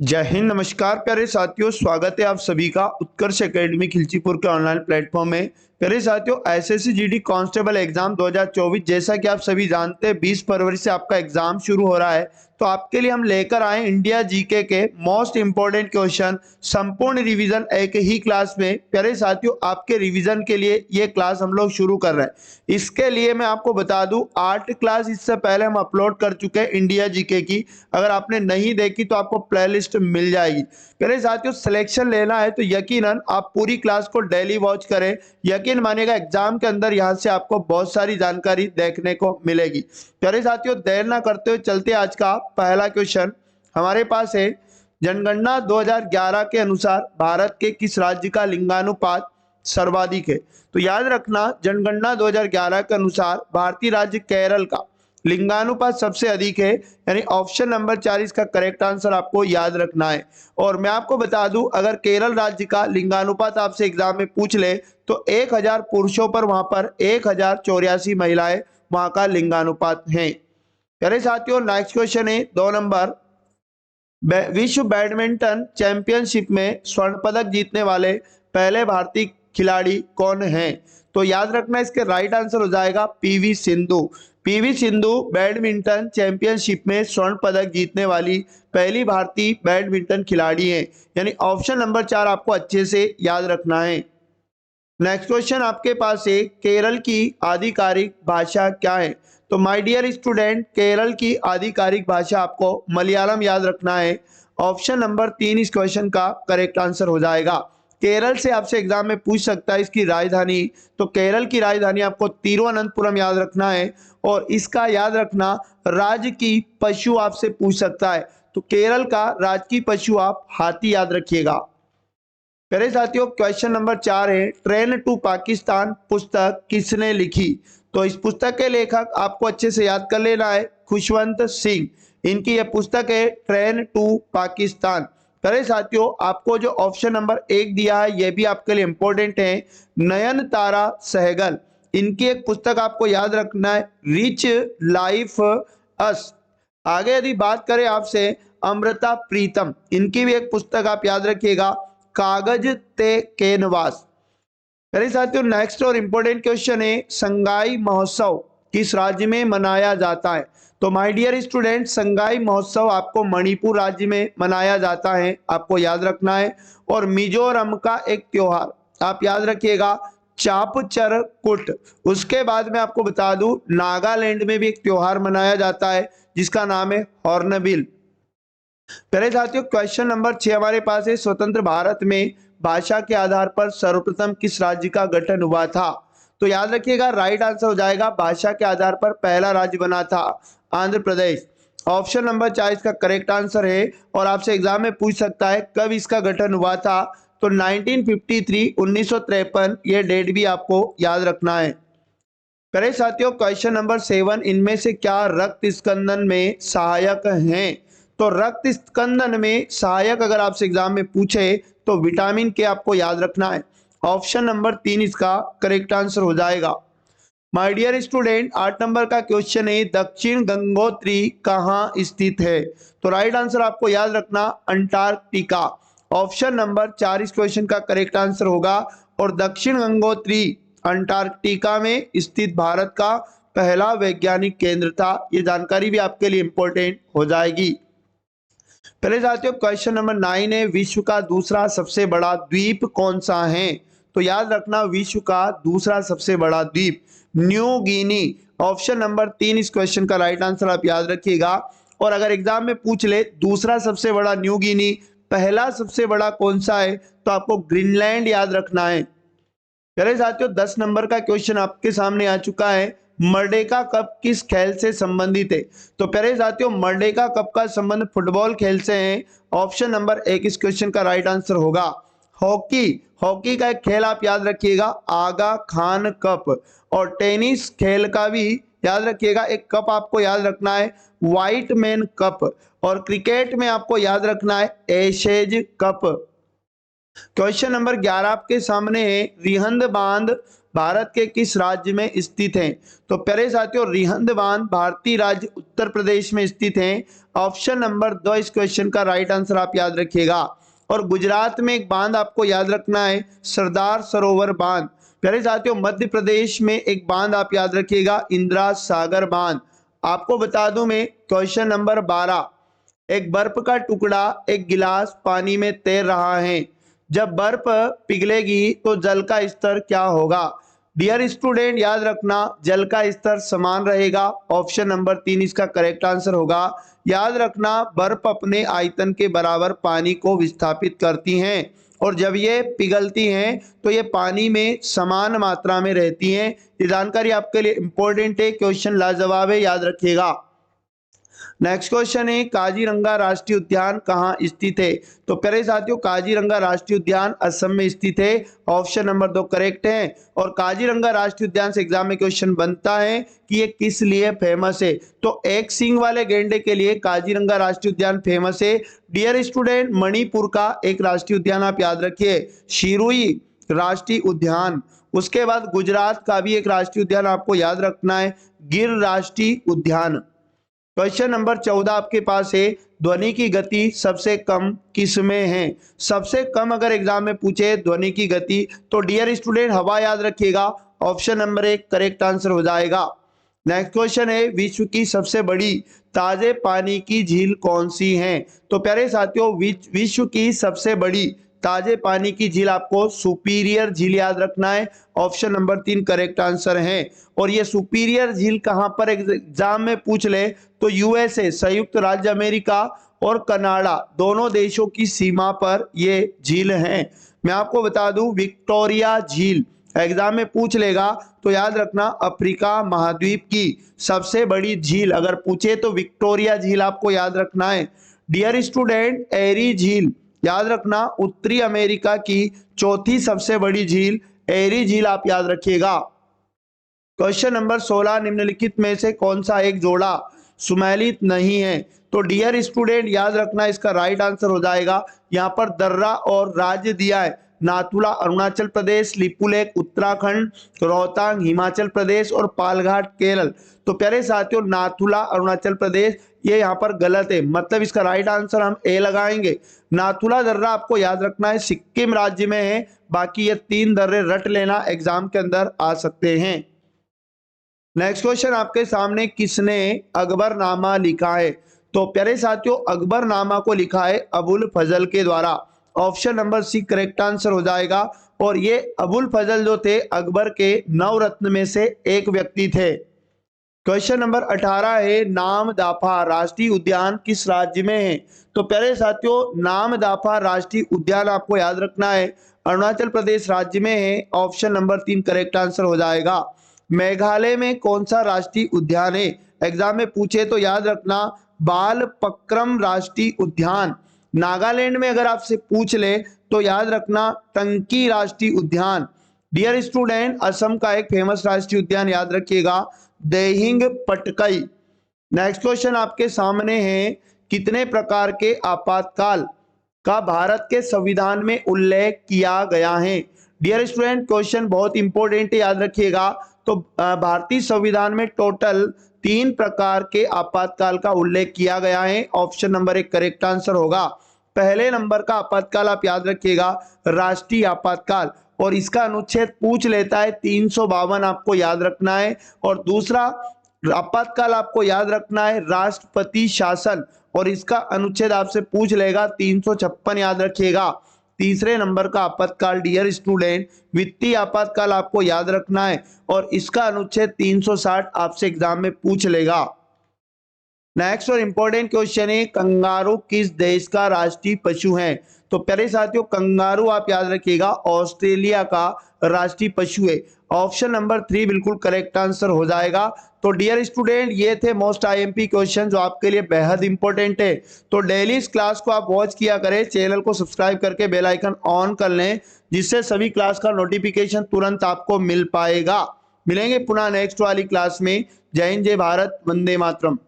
जय हिंद, नमस्कार प्यारे साथियों। स्वागत है आप सभी का उत्कर्ष एकेडमी खिलचीपुर के ऑनलाइन प्लेटफॉर्म में। प्यारे साथियों, एसएससी जीडी कांस्टेबल एग्जाम 2024 जैसा कि आप सभी जानते हैं 20 फरवरी से आपका एग्जाम शुरू हो रहा है। तो आपके लिए हम लेकर आए इंडिया जीके के मोस्ट इंपोर्टेंट क्वेश्चन संपूर्ण रिवीजन एक ही क्लास में। प्यारे साथियों, आपके रिवीजन के लिए ये क्लास हम लोग शुरू कर रहे हैं। इसके लिए मैं आपको बता दूं 8 क्लास इससे पहले हम अपलोड कर चुके हैं इंडिया जीके की। अगर आपने नहीं देखी तो आपको प्लेलिस्ट मिल जाएगी। मेरे साथियों, सिलेक्शन लेना है तो यकीनन आप पूरी क्लास को डेली वॉच करें। यकीन मानिएगा एग्जाम के अंदर यहाँ से आपको बहुत सारी जानकारी देखने को मिलेगी। प्यारे साथियों, देर ना करते हुए चलते आज का पहला क्वेश्चन हमारे पास है। जनगणना 2011 के अनुसार भारत के किस राज्य का लिंगानुपात सर्वाधिक है? तो याद रखना, जनगणना 2011 के अनुसार भारतीय राज्य केरल का लिंगानुपात सबसे अधिक है, यानी ऑप्शन नंबर 4 इसका करेक्ट आंसर आपको याद रखना है। और मैं आपको बता दूं, अगर केरल राज्य का लिंगानुपात आपसे एग्जाम में पूछ ले तो 1000 पुरुषों पर वहां पर 1084 महिलाएं वहां का लिंगानुपात है। प्यारे साथियों, नेक्स्ट क्वेश्चन है 2 नंबर। विश्व बैडमिंटन चैंपियनशिप में स्वर्ण पदक जीतने वाले पहले भारतीय खिलाड़ी कौन हैं? तो याद रखना, इसके राइट आंसर हो जाएगा PV Sindhu. PV Sindhu badminton championship में स्वर्ण पदक जीतने वाली पहली भारतीय बैडमिंटन खिलाड़ी हैं, यानी ऑप्शन नंबर 4 आपको अच्छे से याद रखना है। नेक्स्ट क्वेश्चन आपके पास है, केरल की आधिकारिक भाषा क्या है? तो माय डियर स्टूडेंट, केरल की आधिकारिक भाषा आपको मलयालम याद रखना है। ऑप्शन नंबर 3 इस क्वेश्चन का करेक्ट आंसर हो जाएगा। केरल से आपसे एग्जाम में पूछ सकता है इसकी राजधानी। तो केरल की राजधानी आपको तिरुवनंतपुरम याद रखना है। और इसका याद रखना, राज्य की पशु आपसे पूछ सकता है। तो केरल का राजकीय पशु आप हाथी याद रखिएगा। मेरे साथियों, क्वेश्चन नंबर 4 है, ट्रेन टू पाकिस्तान पुस्तक किसने लिखी? तो इस पुस्तक के लेखक आपको अच्छे से याद कर लेना है, खुशवंत सिंह। इनकी यह पुस्तक है ट्रेन टू पाकिस्तान। मेरे साथियों, आपको जो ऑप्शन नंबर 1 दिया है यह भी आपके लिए इंपॉर्टेंट है, नयन तारा सहगल। इनकी एक पुस्तक आपको याद रखना है, रिच लाइफ अस। आगे यदि बात करें आपसे, अमृता प्रीतम, इनकी भी एक पुस्तक आप याद रखिएगा, कागज ते कैनवास। मेरे साथियों, नेक्स्ट और इंपॉर्टेंट क्वेश्चन है, संगाई महोत्सव किस राज्य में मनाया जाता है? तो माय डियर स्टूडेंट, संगाई महोत्सव आपको मणिपुर राज्य में मनाया जाता है, आपको याद रखना है। और मिजोरम का एक त्योहार आप याद रखिएगा, चापचर कुट। उसके बाद में आपको बता दूं, नागालैंड में भी एक त्योहार मनाया जाता है जिसका नाम है हॉर्नबिल। पहले साथियों, क्वेश्चन नंबर 6 हमारे पास है, स्वतंत्र भारत में भाषा के आधार पर सर्वप्रथम किस राज्य का गठन हुआ था? तो याद रखिएगा, राइट आंसर हो जाएगा, भाषा के आधार पर पहला राज्य बना था आंध्र प्रदेश। ऑप्शन नंबर 4 इसका करेक्ट आंसर है। और आपसे एग्जाम में पूछ सकता है कब इसका गठन हुआ था? तो 1953, 1953, ये डेट भी आपको याद रखना है। पहले साथियों, क्वेश्चन नंबर 7, इनमें से क्या रक्त स्कंदन में सहायक हैं? तो रक्त स्कंदन में सहायक अगर आपसे एग्जाम में पूछे तो विटामिन के आपको याद रखना है। ऑप्शन नंबर 3 इसका करेक्ट आंसर हो जाएगा। माय डियर स्टूडेंट, 8 नंबर का क्वेश्चन है, दक्षिण गंगोत्री कहाँ स्थित है? तो राइट आंसर आपको याद रखना, अंटार्कटिका। ऑप्शन नंबर 4 इस क्वेश्चन का करेक्ट आंसर होगा। और दक्षिण गंगोत्री अंटार्कटिका में स्थित भारत का पहला वैज्ञानिक केंद्र था। ये जानकारी भी आपके लिए इंपॉर्टेंट हो जाएगी। पहले साथियों, क्वेश्चन नंबर 9 है, विश्व का दूसरा सबसे बड़ा द्वीप कौन सा है? तो याद रखना, विश्व का दूसरा सबसे बड़ा द्वीप न्यू गिनी। ऑप्शन नंबर 3 इस क्वेश्चन का राइट आंसर आप याद रखिएगा। और अगर एग्जाम में पूछ ले दूसरा सबसे बड़ा न्यू गिनी, पहला सबसे बड़ा कौन सा है, तो आपको ग्रीनलैंड याद रखना है। चलिए साथियों, 10 नंबर का क्वेश्चन आपके सामने आ चुका है, मर्डेका कप किस खेल से संबंधित है? तो प्यारे साथियों, मर्डेका कप का संबंध फुटबॉल खेल से है। ऑप्शन नंबर 1 इस क्वेश्चन का राइट आंसर होगा। हॉकी, हॉकी का एक खेल आप याद रखिएगा, आगा खान कप। और टेनिस खेल का भी याद रखिएगा, एक कप आपको याद रखना है, व्हाइट मैन कप। और क्रिकेट में आपको याद रखना है, एशेज कप। क्वेश्चन नंबर 11 आपके सामने है, रिहंद बांध भारत के किस राज्य में स्थित है? तो प्यारे साथियों, रिहंद बांध भारतीय राज्य उत्तर प्रदेश में स्थित है। ऑप्शन नंबर 2 इस क्वेश्चन का राइट आंसर आप याद रखिएगा। और गुजरात में एक बांध आपको याद रखना है, सरदार सरोवर बांध। प्यारे साथियों, मध्य प्रदेश में एक बांध आप याद रखिएगा, इंदिरा सागर बांध। आपको बता दूं मैं, क्वेश्चन नंबर 12, एक बर्फ का टुकड़ा एक गिलास पानी में तैर रहा है, जब बर्फ पिघलेगी तो जल का स्तर क्या होगा? डियर स्टूडेंट, याद रखना, जल का स्तर समान रहेगा। ऑप्शन नंबर 3 इसका करेक्ट आंसर होगा। याद रखना, बर्फ अपने आयतन के बराबर पानी को विस्थापित करती हैं और जब ये पिघलती हैं तो ये पानी में समान मात्रा में रहती हैं। ये जानकारी आपके लिए इंपॉर्टेंट है, क्वेश्चन लाजवाब है, याद रखिएगा। नेक्स्ट क्वेश्चन है, काजीरंगा राष्ट्रीय उद्यान कहाँ स्थित है? तो प्यारे साथियों, काजीरंगा राष्ट्रीय उद्यान असम में स्थित है। ऑप्शन नंबर 2 करेक्ट है। और काजीरंगा राष्ट्रीय उद्यान से एग्जाम में क्वेश्चन बनता है कि ये किस लिए फेमस है? तो एक सींग वाले गैंडे के लिए काजीरंगा राष्ट्रीय उद्यान फेमस है। डियर स्टूडेंट, मणिपुर का एक राष्ट्रीय उद्यान आप याद रखिए, शिरुई राष्ट्रीय उद्यान। उसके बाद गुजरात का भी एक राष्ट्रीय उद्यान आपको याद रखना है, गिर राष्ट्रीय उद्यान। क्वेश्चन नंबर 14 आपके पास है, ध्वनि की गति सबसे कम किसमें है? सबसे कम अगर एग्जाम में पूछे ध्वनि की गति, तो डियर स्टूडेंट हवा याद रखिएगा। ऑप्शन नंबर 1 करेक्ट आंसर हो जाएगा। नेक्स्ट क्वेश्चन है, विश्व की सबसे बड़ी ताजे पानी की झील कौन सी है? तो प्यारे साथियों, विश्व की सबसे बड़ी ताजे पानी की झील आपको सुपीरियर झील याद रखना है। ऑप्शन नंबर 3 करेक्ट आंसर है। और ये सुपीरियर झील कहां पर एग्जाम में पूछ ले, तो यूएसए संयुक्त राज्य अमेरिका और कनाडा दोनों देशों की सीमा पर ये झील है। मैं आपको बता दूं, विक्टोरिया झील एग्जाम में पूछ लेगा तो याद रखना, अफ्रीका महाद्वीप की सबसे बड़ी झील अगर पूछे तो विक्टोरिया झील आपको याद रखना है। डियर स्टूडेंट, एरी झील याद रखना, उत्तरी अमेरिका की चौथी सबसे बड़ी झील एरी झील आप याद रखिएगा। क्वेश्चन नंबर 16, निम्नलिखित में से कौन सा एक जोड़ा सुमेलित नहीं है? तो डियर स्टूडेंट, याद रखना, इसका राइट आंसर हो जाएगा, यहाँ पर दर्रा और राज्य दिया है, नाथुला अरुणाचल प्रदेश, लिपुलेख उत्तराखंड, रोहतांग हिमाचल प्रदेश और पालघाट केरल। तो प्यारे साथियों, नाथुला अरुणाचल प्रदेश ये यहाँ पर गलत है, मतलब इसका राइट आंसर हम ए लगाएंगे। नाथुला दर्रा आपको याद रखना है, सिक्किम राज्य में है। बाकी ये 3 दर्रे रट लेना, एग्जाम के अंदर आ सकते हैं। नेक्स्ट क्वेश्चन आपके सामने, किसने अकबरनामा लिखा है? तो प्यारे साथियों, अकबरनामा को लिखा है अबुल फजल के द्वारा। Option number C correct answer हो जाएगा। और ये अबुल फजल जो थे अकबर के 9 रत्न में से एक व्यक्ति थे। क्वेश्चन नंबर 18 है, नामदाफा राष्ट्रीय उद्यान किस राज्य में है? तो प्यारे साथियों, नामदाफा राष्ट्रीय उद्यान आपको याद रखना है, अरुणाचल प्रदेश राज्य में है। ऑप्शन नंबर 3 करेक्ट आंसर हो जाएगा। मेघालय में कौन सा राष्ट्रीय उद्यान है? एग्जाम में पूछे तो याद रखना, बालपक्रम राष्ट्रीय उद्यान। नागालैंड में अगर आपसे पूछ ले तो याद रखना, टंकी राष्ट्रीय उद्यान। डियर स्टूडेंट, असम का एक फेमस राष्ट्रीय उद्यान याद रखिएगा, देहिंग पटकई। नेक्स्ट क्वेश्चन आपके सामने है, कितने प्रकार के आपातकाल का भारत के संविधान में उल्लेख किया गया है? डियर स्टूडेंट, क्वेश्चन बहुत इंपॉर्टेंट है, याद रखिएगा। तो भारतीय संविधान में टोटल 3 प्रकार के आपातकाल का उल्लेख किया गया है। ऑप्शन नंबर 1 करेक्ट आंसर होगा। पहले नंबर का आपातकाल आप याद रखिएगा, राष्ट्रीय आपातकाल, और इसका अनुच्छेद पूछ लेता है 352 आपको याद रखना है। और दूसरा आपातकाल आपको याद रखना है राष्ट्रपति शासन, और इसका अनुच्छेद आपसे पूछ लेगा 356 याद रखिएगा। तीसरे नंबर का आपातकाल डियर स्टूडेंट वित्तीय आपातकाल आपको याद रखना है, और इसका अनुच्छेद 360 आपसे एग्जाम में पूछ लेगा। नेक्स्ट और इंपॉर्टेंट क्वेश्चन है, कंगारू किस देश का राष्ट्रीय पशु है? तो प्यारे साथियों, कंगारू आप याद रखिएगा ऑस्ट्रेलिया का राष्ट्रीय पशु है। ऑप्शन नंबर 3 बिल्कुल करेक्ट आंसर हो जाएगा। तो डियर स्टूडेंट, ये थे मोस्ट आईएमपी क्वेश्चन जो आपके लिए बेहद इंपॉर्टेंट है। तो डेली इस क्लास को आप वॉच किया करें, चैनल को सब्सक्राइब करके बेल आइकन ऑन कर लें, जिससे सभी क्लास का नोटिफिकेशन तुरंत आपको मिल पाएगा। मिलेंगे पुनः नेक्स्ट वाली क्लास में। जय हिंद, जय भारत, वंदे मातरम।